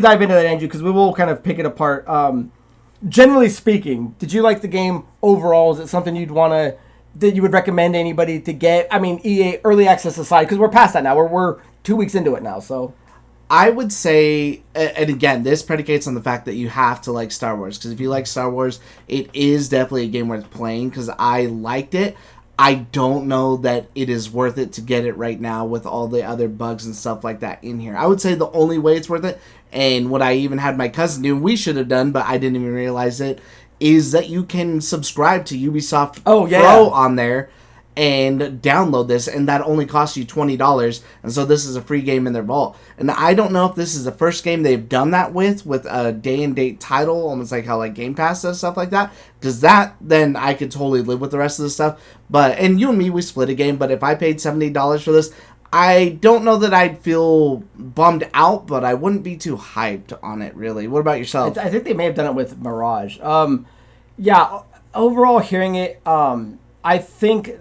Dive into that, Andrew, because we will kind of pick it apart. Generally speaking, did you like the game overall? Is it something that you would recommend anybody to get? I mean, EA early access aside, because we're past that now. We're 2 weeks into it now, so. I would say, and again, this predicates on the fact that you have to like Star Wars, because if you like Star Wars, it is definitely a game worth playing, because I liked it. I don't know that it is worth it to get it right now with all the other bugs and stuff like that in here. I would say the only way it's worth it, and what I even had my cousin do, we should have done, but I didn't even realize it, is that you can subscribe to Ubisoft Pro on there and download this, and that only costs you $20, and so this is a free game in their vault. And I don't know if this is the first game they've done that with a day-and-date title, almost like how like Game Pass does stuff like that, because that, then I could totally live with the rest of the stuff. But, and you and me, we split a game, but if I paid $70 for this, I don't know that I'd feel bummed out, but I wouldn't be too hyped on it, really. What about yourself? I think they may have done it with Mirage. Yeah, overall, hearing it, I think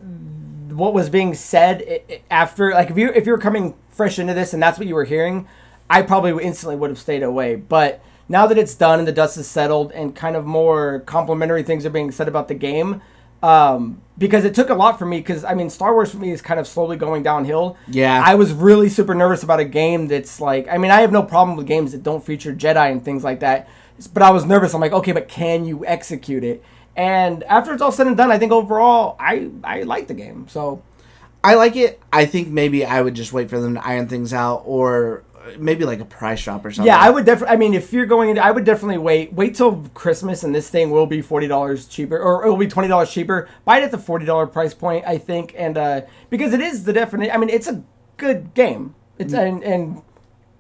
what was being said after, like, if you were coming fresh into this and that's what you were hearing, I probably instantly would have stayed away. But now that it's done and the dust is settled and kind of more complimentary things are being said about the game, because it took a lot for me, because, I mean, Star Wars for me is kind of slowly going downhill. Yeah. I was really super nervous about a game that's like, I mean, I have no problem with games that don't feature Jedi and things like that, but I was nervous. I'm like, okay, but can you execute it? And after it's all said and done, I think overall, I like the game. So, I like it. I think maybe I would just wait for them to iron things out, or maybe like a price drop or something. Yeah, I would definitely. I mean, if you're going into, I would definitely wait till Christmas, and this thing will be $40 cheaper, or it will be $20 cheaper. Buy it at the $40 price point, I think, and because it is the definite. I mean, it's a good game. It's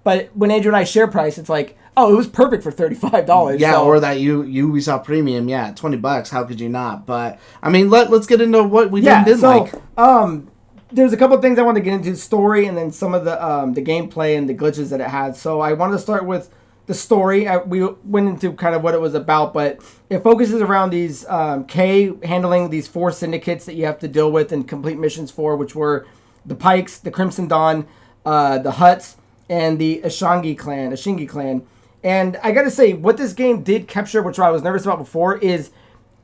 but when Andrew and I share price, it's like, oh, it was perfect for $35. Yeah, so. or that Ubisoft Premium, yeah, $20. How could you not? But I mean, let's get into what we didn't like. There's a couple of things I wanted to get into, story, and then some of the gameplay and the glitches that it had. So I wanted to start with the story. We went into kind of what it was about, but it focuses around these Kay handling these 4 syndicates that you have to deal with and complete missions for, which were the Pikes, the Crimson Dawn, the Hutts, and the Ashangi clan. And I gotta say, what this game did capture, which I was nervous about before, is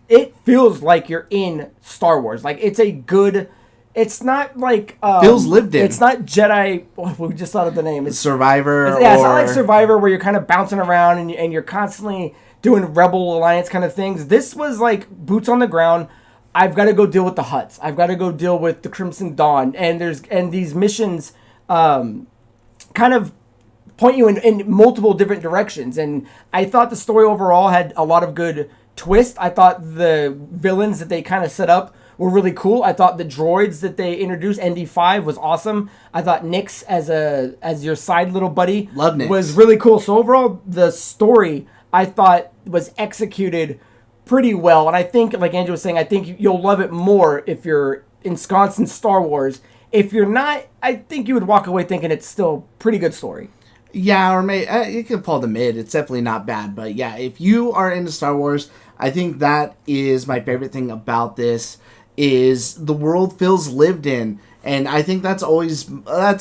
it feels like you're in Star Wars. Like, it's a good... It's not like... feels lived in. It's not Jedi... Oh, we just thought of the name. It's Survivor. It's not like Survivor where you're kind of bouncing around and you're constantly doing Rebel Alliance kind of things. This was like boots on the ground. I've got to go deal with the Hutts. I've got to go deal with the Crimson Dawn. And these missions kind of point you in multiple different directions. And I thought the story overall had a lot of good twists. I thought the villains that they kind of set up were really cool. I thought the droids that they introduced, ND5, was awesome. I thought Nyx as your side little buddy was really cool. So overall, the story I thought was executed pretty well. And I think, like Andrew was saying, I think you'll love it more if you're ensconced in Star Wars. If you're not, I think you would walk away thinking it's still a pretty good story. Yeah, or maybe it can fall to mid. It's definitely not bad. But yeah, if you are into Star Wars, I think that is my favorite thing about this. Is the world feels lived in, and I think that's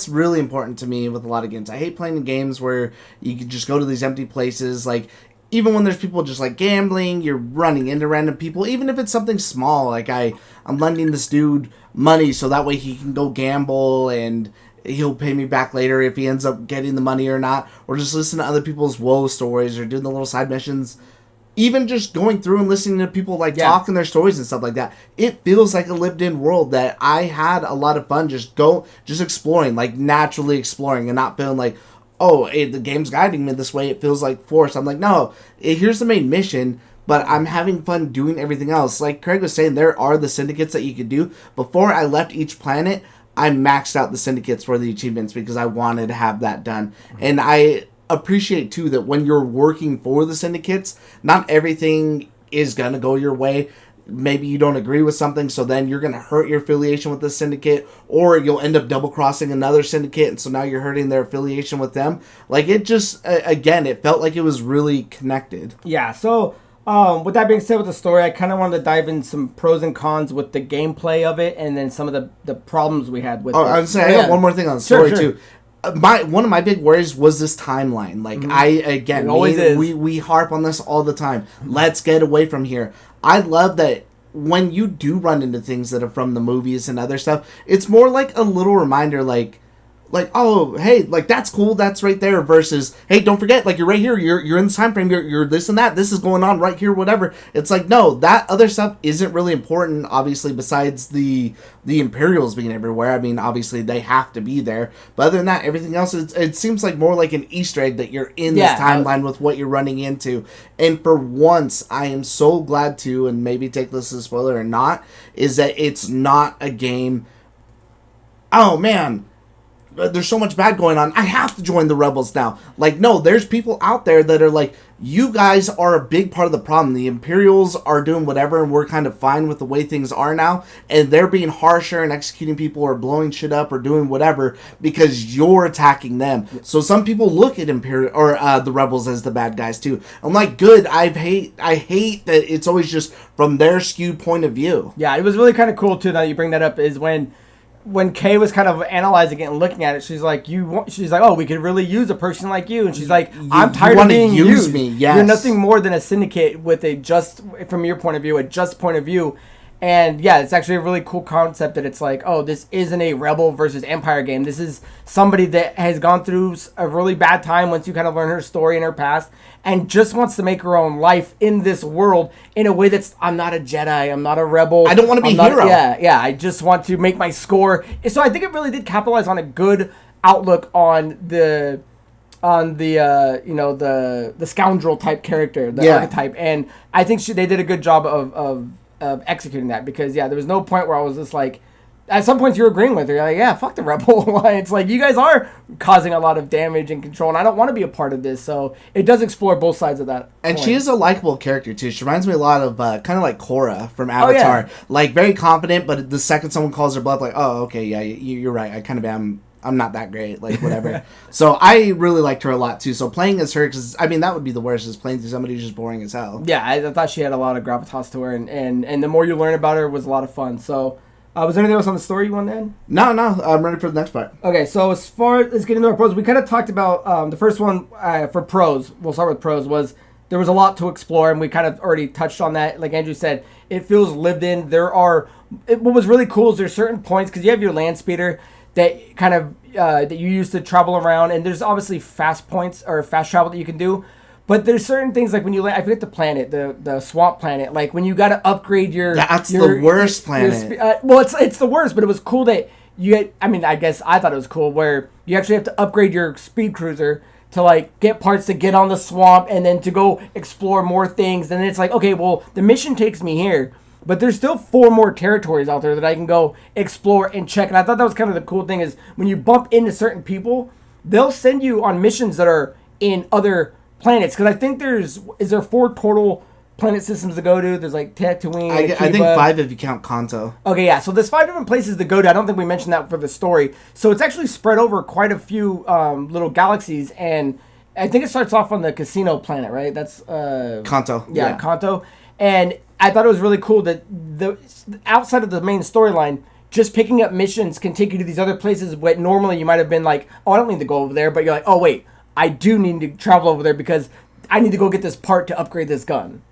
really important to me with a lot of games. I hate playing games where you can just go to these empty places, like even when there's people just like gambling, you're running into random people, even if it's something small, like I'm lending this dude money so that way he can go gamble and he'll pay me back later if he ends up getting the money or not, or just listen to other people's woe stories or doing the little side missions. Even just going through and listening to people talking their stories and stuff like that, it feels like a lived-in world that I had a lot of fun just exploring, like naturally exploring, and not feeling like, oh, the game's guiding me this way. It feels like forced. I'm like, no, here's the main mission, but I'm having fun doing everything else. Like Craig was saying, there are the syndicates that you could do. Before I left each planet, I maxed out the syndicates for the achievements because I wanted to have that done, and I appreciate too that when you're working for the syndicates, not everything is gonna go your way. Maybe you don't agree with something, so then you're gonna hurt your affiliation with the syndicate, or you'll end up double crossing another syndicate, and so now you're hurting their affiliation with them. Like, it just again, it felt like it was really connected. Yeah. So with that being said, with the story, I kind of wanted to dive in some pros and cons with the gameplay of it, and then some of the problems we had with it. I was saying, I got one more thing on the story too. one of my big worries was this timeline. Like we harp on this all the time. Let's get away from here. I love that when you do run into things that are from the movies and other stuff, it's more like a little reminder, like, oh, hey, like, that's cool, that's right there, versus, hey, don't forget, like, you're right here, you're in this time frame, you're this and that, this is going on right here, whatever. It's like, no, that other stuff isn't really important, obviously, besides the Imperials being everywhere. I mean, obviously, they have to be there, but other than that, everything else, it seems like more like an Easter egg that you're in this timeline with what you're running into. And for once, I am so glad to, and maybe take this as a spoiler or not, is that it's not a game, oh, man, there's so much bad going on, I have to join the rebels now. Like, no, there's people out there that are like, you guys are a big part of the problem. The Imperials are doing whatever, and we're kind of fine with the way things are now, and they're being harsher and executing people or blowing shit up or doing whatever because you're attacking them. So some people look at Imperial or the rebels as the bad guys too. I'm like, good. I hate that it's always just from their skewed point of view. Yeah, it was really kind of cool too that you bring that up, is when Kay was kind of analyzing it and looking at it, she's like, oh, we could really use a person like you. And she's like, I'm tired of being used. Me, yes. You're nothing more than a syndicate with a just, from your point of view, a just point of view. And yeah, it's actually a really cool concept that it's like, oh, this isn't a Rebel versus Empire game. This is somebody that has gone through a really bad time once you kind of learn her story and her past, and just wants to make her own life in this world in a way that's, I'm not a Jedi, I'm not a Rebel. I don't want to be a hero. Yeah, I just want to make my score. So I think it really did capitalize on a good outlook on the scoundrel type character, the archetype. And I think they did a good job of executing that, because there was no point where I was just like, at some points you're agreeing with her, you're like, yeah, fuck the Rebel Alliance, like, you guys are causing a lot of damage and control, and I don't want to be a part of this. So it does explore both sides of that and point. She is a likable character too. She reminds me a lot of kind of like Korra from Avatar. Like, very confident, but the second someone calls her bluff, like, oh, okay, yeah, you're right, I kind of am, I'm not that great, like, whatever. So I really liked her a lot too. So playing as her, because I mean, that would be the worst, is playing through somebody who's just boring as hell. Yeah, I thought she had a lot of gravitas to her, and the more you learn about her, was a lot of fun. So was there anything else on the story you wanted to end? No, I'm ready for the next part. Okay, so as far as getting into our pros, we kind of talked about the first one for pros. We'll start with pros. Was there was a lot to explore, and we kind of already touched on that. Like Andrew said, it feels lived in. What was really cool is there's certain points, because you have your land speeder that kind of that you use to travel around, and there's obviously fast points or fast travel that you can do. But there's certain things, like when you land, I forget the planet, the swamp planet, like when you got to upgrade your... That's the worst planet. Well, it's the worst, but it was cool that you had, I guess I thought it was cool, where you actually have to upgrade your speed cruiser to, like, get parts to get on the swamp and then to go explore more things. And then it's like, okay, well, the mission takes me here, but there's still 4 more territories out there that I can go explore and check. And I thought that was kind of the cool thing, is when you bump into certain people, they'll send you on missions that are in other planets, because I think is there 4 total planet systems to go to? There's like Tatooine, I think 5 if you count Kanto. Okay, yeah, so there's 5 different places to go to. I don't think we mentioned that for the story. So it's actually spread over quite a few little galaxies, and I think it starts off on the casino planet, right? That's Kanto. Yeah, Kanto. And I thought it was really cool that the outside of the main storyline, just picking up missions can take you to these other places where normally you might have been like, oh, I don't need to go over there, but you're like, oh wait, I do need to travel over there because I need to go get this part to upgrade this gun.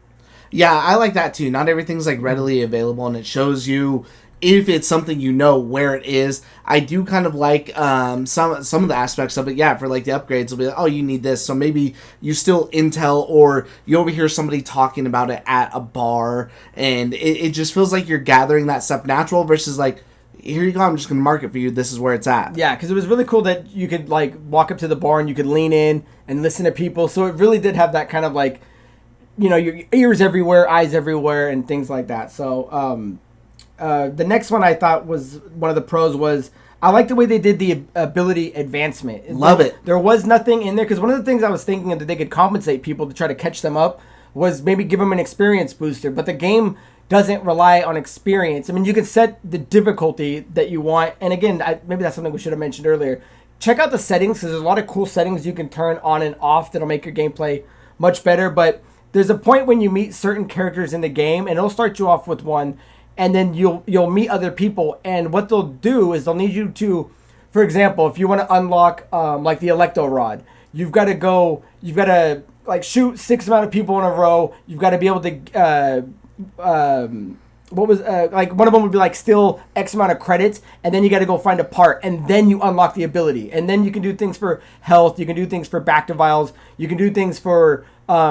Yeah, I like that too. Not everything's like readily available, and it shows you, if it's something you know, where it is. I do kind of like some of the aspects of it. Yeah, for like the upgrades, it'll be like, oh, you need this, so maybe you steal intel, or you overhear somebody talking about it at a bar, and it just feels like you're gathering that stuff natural versus like, here you go, I'm just going to mark it for you, this is where it's at. Yeah, because it was really cool that you could like walk up to the bar and you could lean in and listen to people. So it really did have that kind of like, you know, your ears everywhere, eyes everywhere, and things like that. So the next one I thought was one of the pros was, I like the way they did the ability advancement. Love it. There was nothing in there, because one of the things I was thinking of that they could compensate people to try to catch them up was maybe give them an experience booster, but the game doesn't rely on experience. I mean, you can set the difficulty that you want, and again, maybe that's something we should have mentioned earlier. Check out the settings, because there's a lot of cool settings you can turn on and off that'll make your gameplay much better, but there's a point when you meet certain characters in the game, and it'll start you off with one, and then you'll meet other people, and what they'll do is they'll need you to for example, if you want to unlock like the Electro Rod, you've got to like shoot 6 amount of people in a row. You've got to be able to like one of them would be like steal X amount of credits, and then you got to go find a part, and then you unlock the ability, and then you can do things for health, you can do things for back to vials, you can do things for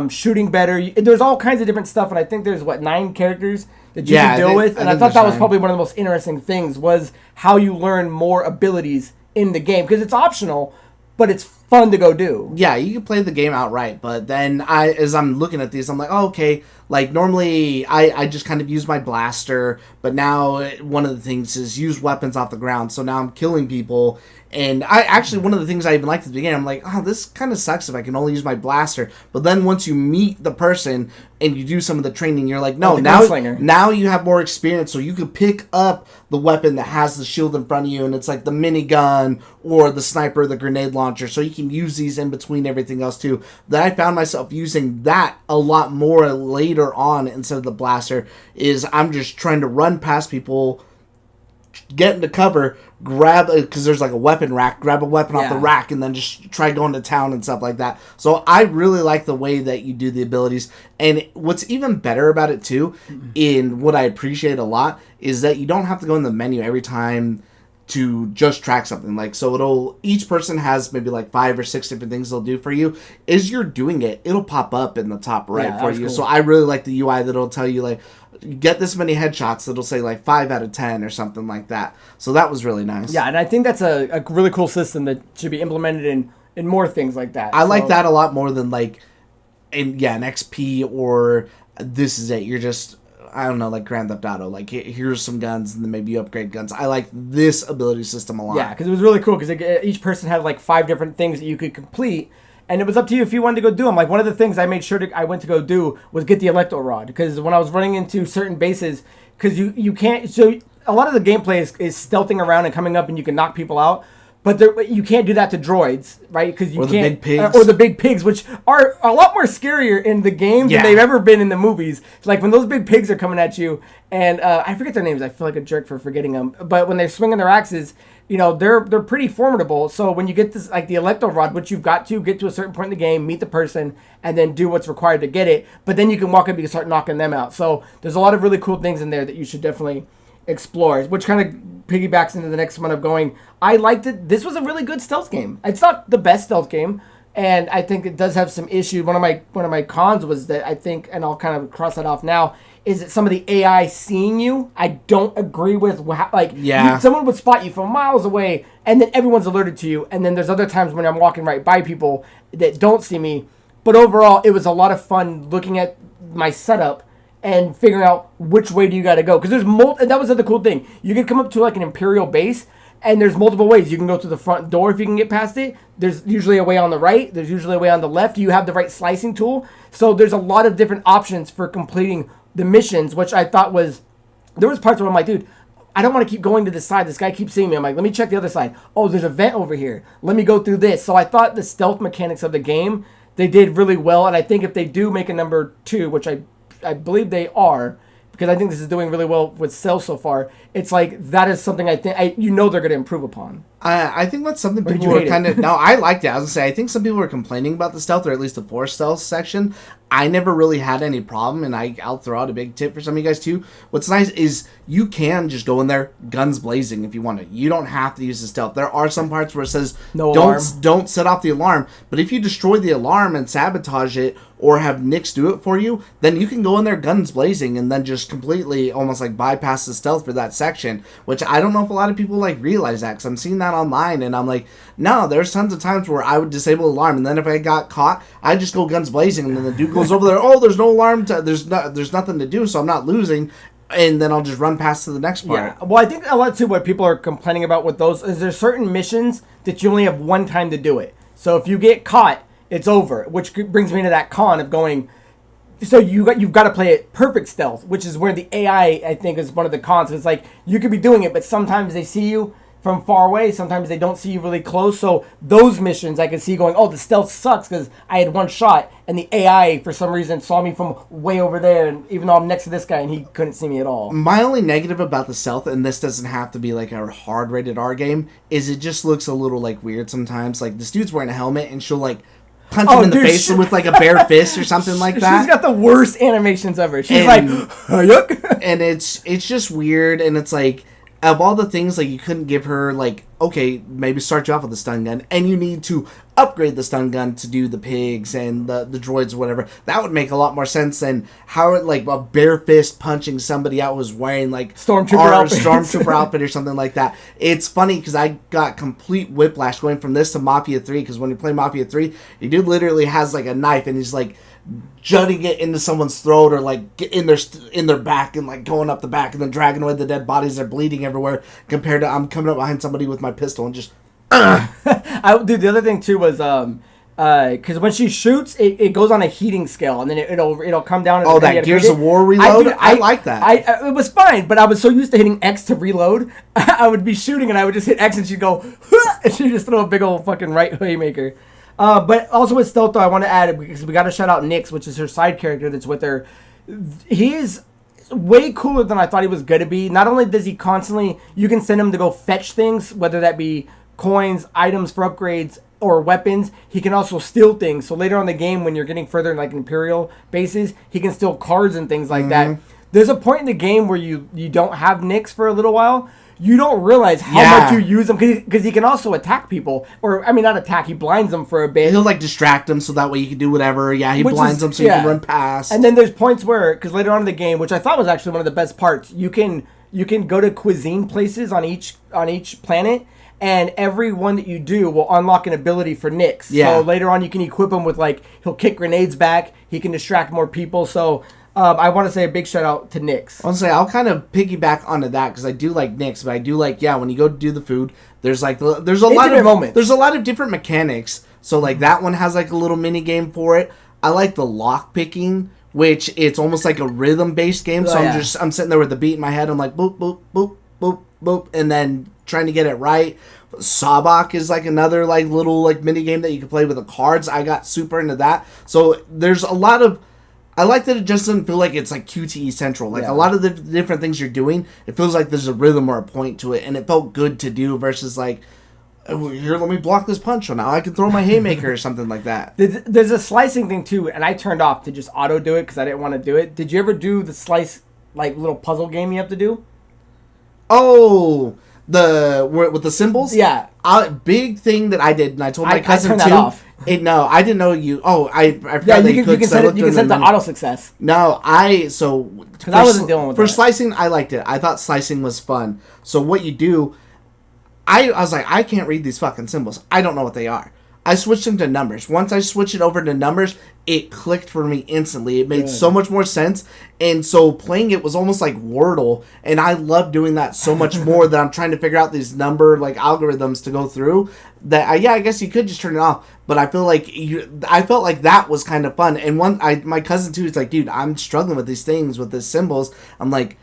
shooting better. There's all kinds of different stuff, and I think there's 9 characters that you can deal with, and I thought that was probably one of the most interesting things was how you learn more abilities in the game, because it's optional, but it's fun to go do. Yeah, you can play the game outright, but then as I'm looking at these, I'm like, oh, okay, like normally I just kind of use my blaster, but now one of the things is use weapons off the ground, so now I'm killing people. And one of the things I even liked at the beginning, I'm like, oh, this kind of sucks if I can only use my blaster. But then once you meet the person and you do some of the training, you're like, no, now you have more experience, so you could pick up the weapon that has the shield in front of you, and it's like the minigun or the sniper, the grenade launcher, so you can use these in between everything else too. Then I found myself using that a lot more later on instead of the blaster, is I'm just trying to run past people, get into cover, because there's like a weapon rack, grab a weapon off the rack, and then just try going to town and stuff like that. So I really like the way that you do the abilities. And what's even better about it too, in what I appreciate a lot, is that you don't have to go in the menu every time to just track something. Like, so each person has maybe like 5 or 6 different things they'll do for you. As you're doing it, it'll pop up in the top right for you. Cool. So I really like the UI that'll tell you like, get this many headshots, that'll say like 5 out of 10 or something like that. So that was really nice. Yeah, and I think that's a really cool system that should be implemented in more things like that. I like that a lot more than like an XP or this is it. You're just, I don't know, like Grand Theft Auto. Like, here's some guns, and then maybe you upgrade guns. I like this ability system a lot. Yeah, because it was really cool, because each person had like 5 different things that you could complete, and it was up to you if you wanted to go do them. Like, one of the things I made sure I went to go do was get the Electro Rod, because when I was running into certain bases, because you can't, so a lot of the gameplay is stealthing around and coming up, and you can knock people out. But you can't do that to droids, right? Because you can't. Big pigs. Or the big pigs, which are a lot more scarier in the game than they've ever been in the movies. Like when those big pigs are coming at you, and I forget their names. I feel like a jerk for forgetting them. But when they're swinging their axes, they're pretty formidable. So when you get this, like the Electro Rod, which you've got to get to a certain point in the game, meet the person, and then do what's required to get it. But then you can walk up and you can start knocking them out. So there's a lot of really cool things in there that you should definitely explore, which kind of piggybacks into the next one of going, I liked it. This was a really good stealth game. It's not the best stealth game, and I think it does have some issues. One of my cons was that I think, and I'll kind of cross that off now, is that some of the AI seeing you, I don't agree with. Someone would spot you from miles away, and then everyone's alerted to you, and then there's other times when I'm walking right by people that don't see me. But overall, it was a lot of fun looking at my setup and figuring out which way do you got to go. Because there's and that was the other cool thing. You can come up to like an Imperial base, and there's multiple ways. You can go through the front door if you can get past it. There's usually a way on the right. There's usually a way on the left. You have the right slicing tool. So there's a lot of different options for completing the missions, which I thought there was parts where I'm like, dude, I don't want to keep going to this side. This guy keeps seeing me. I'm like, let me check the other side. Oh, there's a vent over here. Let me go through this. So I thought the stealth mechanics of the game, they did really well. And I think if they do make a number 2, which I believe they are, because I think this is doing really well with sales so far. It's like that is something I think they're going to improve upon. I think that's something people were kind of. No, I liked it. I was gonna say I think some people were complaining about the stealth, or at least the forced stealth section. I never really had any problem, and I'll throw out a big tip for some of you guys too. What's nice is you can just go in there guns blazing if you want to. You don't have to use the stealth. There are some parts where it says don't set off the alarm, but if you destroy the alarm and sabotage it, or have Nix do it for you, then you can go in there guns blazing and then just completely almost like bypass the stealth for that section, which I don't know if a lot of people like realize that, because I'm seeing that online and I'm like, no, there's tons of times where I would disable the alarm, and then if I got caught, I'd just go guns blazing, and then the dude goes over there, oh, there's no alarm, there's nothing to do, so I'm not losing, and then I'll just run past to the next part. Yeah, well, I think a lot too what people are complaining about with those is there's certain missions that you only have one time to do it. So if you get caught, it's over, which brings me to that con of going, so you've got to play it perfect stealth, which is where the AI, I think, is one of the cons. It's like, you could be doing it, but sometimes they see you, from far away. Sometimes they don't see you really close. So those missions I could see going, oh, the stealth sucks because I had one shot and the AI for some reason saw me from way over there, and even though I'm next to this guy and he couldn't see me at all. My only negative about the stealth, and this doesn't have to be like a hard rated R game, is it just looks a little like weird sometimes. Like this dude's wearing a helmet and she'll like punch him in the face with like a bare fist or something like that. She's got the worst animations ever. She's like, yuck. And it's just weird, and it's like, of all the things, like, you couldn't give her, like, okay, maybe start you off with a stun gun, and you need to upgrade the stun gun to do the pigs and the droids or whatever. That would make a lot more sense than how, like, a bare fist punching somebody out who's wearing, like, Stormtrooper outfit or something like that. It's funny, because I got complete whiplash going from this to Mafia 3, because when you play Mafia 3, your dude literally has, like, a knife, and he's, like, jutting it into someone's throat, or like in their back and like going up the back and then dragging away the dead bodies. They're bleeding everywhere, compared to I'm coming up behind somebody with my pistol and just Dude, the other thing too was because when she shoots, it goes on a heating scale, and then it'll come down. Oh, that Gears of War reload. I like that. It was fine, but I was so used to hitting X to reload. I would be shooting and I would just hit X and she'd go and she'd just throw a big old fucking right haymaker. But also with stealth, though, I want to add, because we got to shout out Nyx, which is her side character that's with her. He is way cooler than I thought he was going to be. Not only does he constantly, you can send him to go fetch things, whether that be coins, items for upgrades, or weapons. He can also steal things. So later on in the game, when you're getting further in like Imperial bases, he can steal cards and things like that. There's a point in the game where you don't have Nyx for a little while. You don't realize how much you use him, because he can also attack people. Or, I mean, not attack, he blinds them for a bit. He'll, like, distract them so that way you can do whatever. Yeah, he blinds them so you can run past. And then there's points where, because later on in the game, which I thought was actually one of the best parts, you can go to cuisine places on each planet, and every one that you do will unlock an ability for Nyx. Yeah. So later on you can equip him with, like, he'll kick grenades back, he can distract more people, so... I want to say a big shout out to Nyx. I'll kind of piggyback onto that, because I do like Nyx, but I do like, when you go to do the food, there's a lot of different mechanics. So like that one has like a little mini game for it. I like the lock picking, which it's almost like a rhythm based game. So I'm sitting there with the beat in my head. I'm like boop boop boop boop boop, and then trying to get it right. Sabak is like another like little like mini game that you can play with the cards. I got super into that. So there's a lot of. I like that it just doesn't feel like it's like QTE Central. Like a lot of the different things you're doing, it feels like there's a rhythm or a point to it, and it felt good to do versus like, oh, here, let me block this punch, so now I can throw my haymaker or something like that. There's a slicing thing too, and I turned off to just auto do it because I didn't want to do it. Did you ever do the slice like little puzzle game you have to do? Oh, with the symbols? Yeah. Big thing that I did, and I told my cousin turned too. That off. No, I didn't know you. Oh, I forgot that you can set the auto success. No, because I wasn't dealing with for that. Slicing, I liked it. I thought slicing was fun. So what you do, I was like, I can't read these fucking symbols. I don't know what they are. I switched them to numbers. Once I switched it over to numbers, it clicked for me instantly. It made so much more sense. And so playing it was almost like Wordle. And I love doing that so much more that I'm trying to figure out these number like algorithms to go through. That I guess you could just turn it off. But I feel like I felt like that was kind of fun. And my cousin too is like, dude, I'm struggling with these things, with these symbols. I'm like,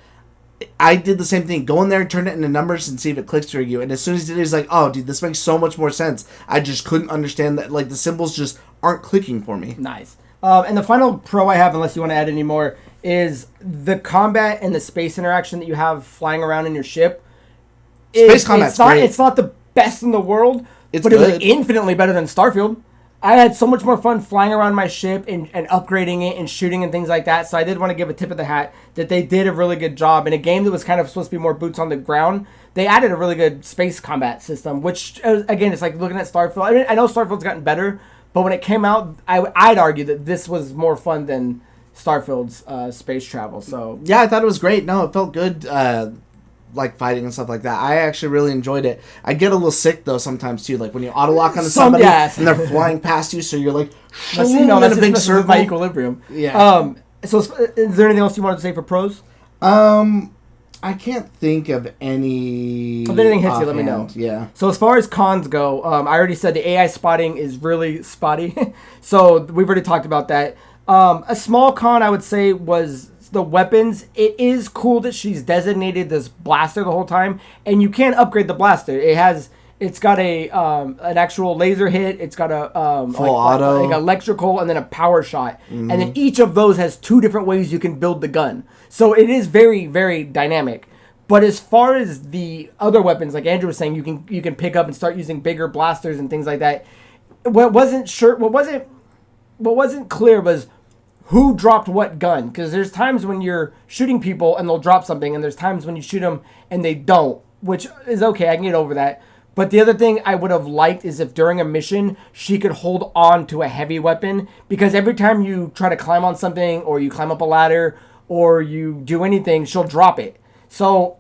I did the same thing. Go in there, turn it into numbers, and see if it clicks for you. And as soon as he did, he's like, oh, dude, this makes so much more sense. I just couldn't understand that. Like, the symbols just aren't clicking for me. Nice. And the final pro I have, unless you want to add any more, is the combat and the space interaction that you have flying around in your ship. Space combat's great. It's not the best in the world, but it was infinitely better than Starfield. I had so much more fun flying around my ship and upgrading it and shooting and things like that. So I did want to give a tip of the hat that they did a really good job. In a game that was kind of supposed to be more boots on the ground, they added a really good space combat system, which, again, it's like looking at Starfield. I mean, I know Starfield's gotten better, but when it came out, I'd argue that this was more fun than Starfield's space travel. So yeah, I thought it was great. No, it felt good. Like fighting and stuff like that. I actually really enjoyed it. I get a little sick though sometimes too, like when you auto lock onto somebody and they're flying past you, so you're like that's in a big circle. My equilibrium. Yeah. So is there anything else you wanted to say for pros? I can't think of any. If anything hits you, let me know. Yeah. So as far as cons go, I already said the AI spotting is really spotty. So we've already talked about that. A small con I would say was the weapons, it is cool that she's designated this blaster the whole time, and you can upgrade the blaster. It's got an actual laser hit. It's got a full auto, like electrical, and then a power shot. And then each of those has 2 different ways you can build the gun. So it is very, very dynamic. But as far as the other weapons, like Andrew was saying, you can pick up and start using bigger blasters and things like that. What wasn't clear was who dropped what gun. Because there's times when you're shooting people and they'll drop something, and there's times when you shoot them and they don't, which is okay. I can get over that. But the other thing I would have liked is if during a mission, she could hold on to a heavy weapon. Because every time you try to climb on something, or you climb up a ladder, or you do anything, she'll drop it. So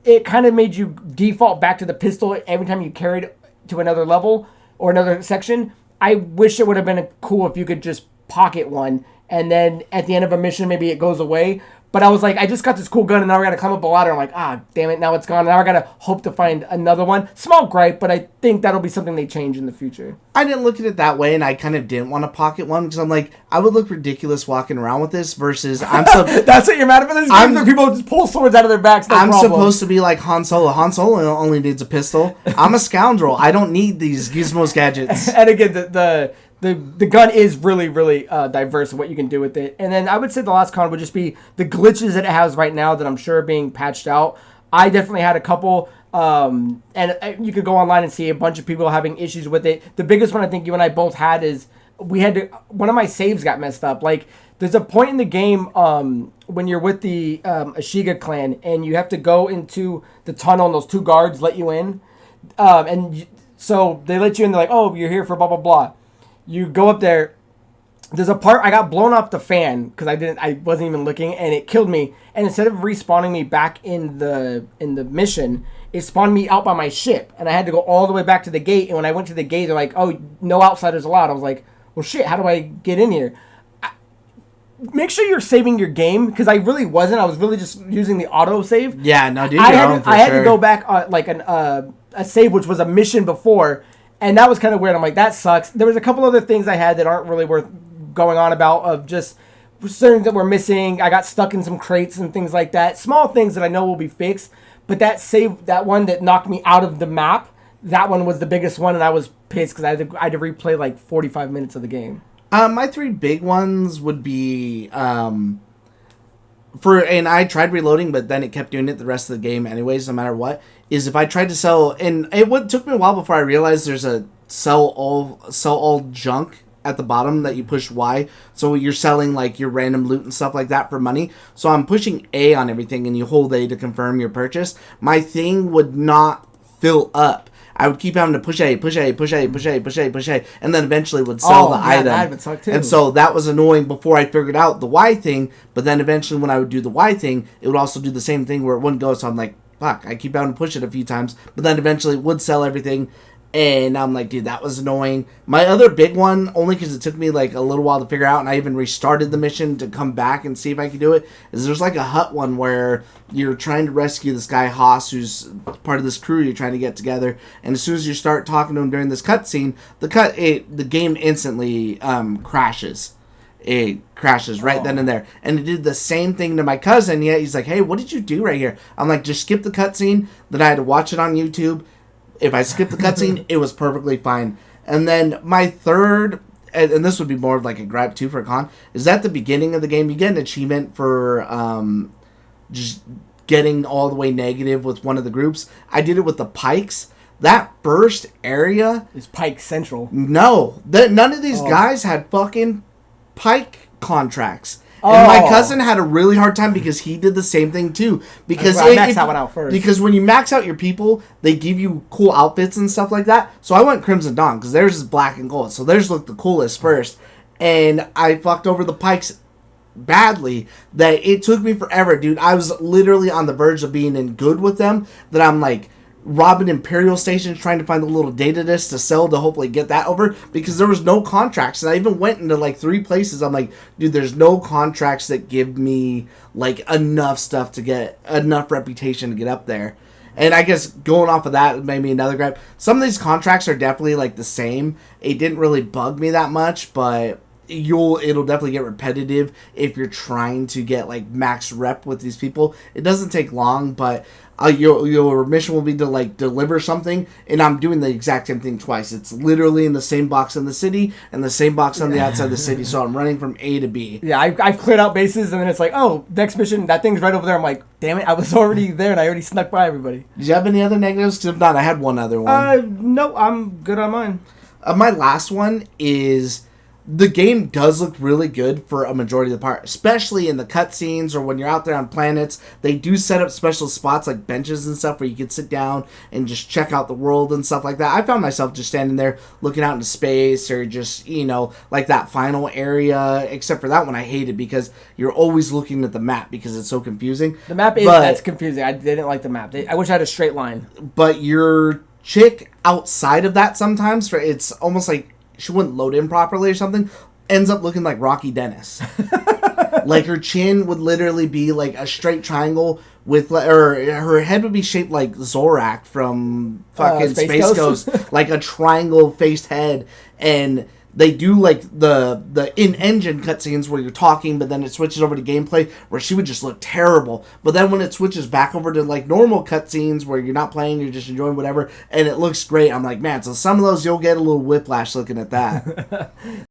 it kind of made you default back to the pistol every time you carried to another level or another section. I wish it would have been cool if you could just pocket one, and then at the end of a mission, maybe it goes away. But I was like, I just got this cool gun, and now I got to climb up a ladder. I'm like, damn it, now it's gone. Now I got to hope to find another one. Small gripe, but I think that'll be something they change in the future. I didn't look at it that way, and I kind of didn't want to pocket one, because I'm like, I would look ridiculous walking around with this versus That's what you're mad at? This game where people just pull swords out of their backs. I'm supposed to be like Han Solo. Han Solo only needs a pistol. I'm a scoundrel. I don't need these gizmos gadgets. And again, the gun is really, really diverse in what you can do with it. And then I would say the last con would just be the glitches that it has right now that I'm sure are being patched out. I definitely had a couple, and you could go online and see a bunch of people having issues with it. The biggest one I think you and I both had is one of my saves got messed up. Like, there's a point in the game when you're with the Ashiga clan, and you have to go into the tunnel, and those 2 guards let you in. So they let you in, they're like, oh, you're here for blah, blah, blah. You go up there. There's a part I got blown off the fan because I wasn't even looking, and it killed me. And instead of respawning me back in the mission, it spawned me out by my ship, and I had to go all the way back to the gate. And when I went to the gate, they're like, "Oh, no outsiders allowed." I was like, "Well, shit, how do I get in here?" Make sure you're saving your game, because I really wasn't. I was really just using the auto save. Yeah, no, dude, I had to go back like a save which was a mission before. And that was kind of weird. I'm like, that sucks. There was a couple other things I had that aren't really worth going on about, of just certain that were missing. I got stuck in some crates and things like that. Small things that I know will be fixed. But that one that knocked me out of the map, that one was the biggest one, and I was pissed because I had to replay like 45 minutes of the game. My 3 big ones would be and I tried reloading, but then it kept doing it the rest of the game anyways, no matter what, is if I tried to sell, and took me a while before I realized there's a sell all junk at the bottom that you push Y, so you're selling like your random loot and stuff like that for money. So I'm pushing A on everything, and you hold A to confirm your purchase. My thing would not fill up. I would keep having to push A, and then eventually would sell the item. That would suck too. And so that was annoying before I figured out the Y thing, but then eventually when I would do the Y thing, it would also do the same thing where it wouldn't go, so I'm like, fuck, I keep having to push it a few times, but then eventually it would sell everything, and I'm like, dude, that was annoying. My other big one, only because it took me like a little while to figure out, and I even restarted the mission to come back and see if I could do it, is there's like a hut one where you're trying to rescue this guy Haas, who's part of this crew you're trying to get together, and as soon as you start talking to him during this cutscene, the game instantly crashes. It crashes right then and there. And it did the same thing to my cousin, yet he's like, hey, what did you do right here? I'm like, just skip the cutscene. Then I had to watch it on YouTube. If I skipped the cutscene, it was perfectly fine. And then my third, and this would be more of like a gripe too for a con, is at the beginning of the game, you get an achievement for just getting all the way negative with one of the groups. I did it with the Pikes. That first area is Pike Central. No, none of these guys had fucking Pike contracts. And my cousin had a really hard time because he did the same thing too. Because I maxed that one out first. Because when you max out your people, they give you cool outfits and stuff like that. So I went Crimson Dawn because theirs is black and gold. So theirs looked the coolest first. And I fucked over the Pikes badly that it took me forever, dude. I was literally on the verge of being in good with them, that I'm like robbing Imperial stations trying to find the little data disc to sell to hopefully get that over, because there was no contracts. And I even went into like 3 places. I'm like, dude, there's no contracts that give me like enough stuff to get enough reputation to get up there. And I guess going off of that made me another gripe. Some of these contracts are definitely like the same. It didn't really bug me that much, but it'll definitely get repetitive if you're trying to get like max rep with these people. It doesn't take long, but your mission will be to like deliver something, and I'm doing the exact same thing twice. It's literally in the same box in the city and the same box on the outside of the city, so I'm running from A to B. Yeah, I've cleared out bases, and then it's like, oh, next mission, that thing's right over there. I'm like, damn it, I was already there, and I already snuck by everybody. Did you have any other negatives? 'Cause if not, I had one other one. No, I'm good on mine. My last one is the game does look really good for a majority of the part, especially in the cutscenes or when you're out there on planets. They do set up special spots like benches and stuff where you can sit down and just check out the world and stuff like that. I found myself just standing there looking out into space or just, like that final area, except for that one I hated because you're always looking at the map because it's so confusing. The map that's confusing. I didn't like the map. I wish I had a straight line. But your chick outside of that sometimes, it's almost like she wouldn't load in properly or something, ends up looking like Rocky Dennis. Like her chin would literally be like a straight triangle with, or her head would be shaped like Zorak from fucking Space Ghost. Like a triangle faced head. And they do like the in-engine cutscenes where you're talking, but then it switches over to gameplay where she would just look terrible. But then when it switches back over to like normal cutscenes where you're not playing, you're just enjoying whatever, and it looks great, I'm like, man, so some of those you'll get a little whiplash looking at that.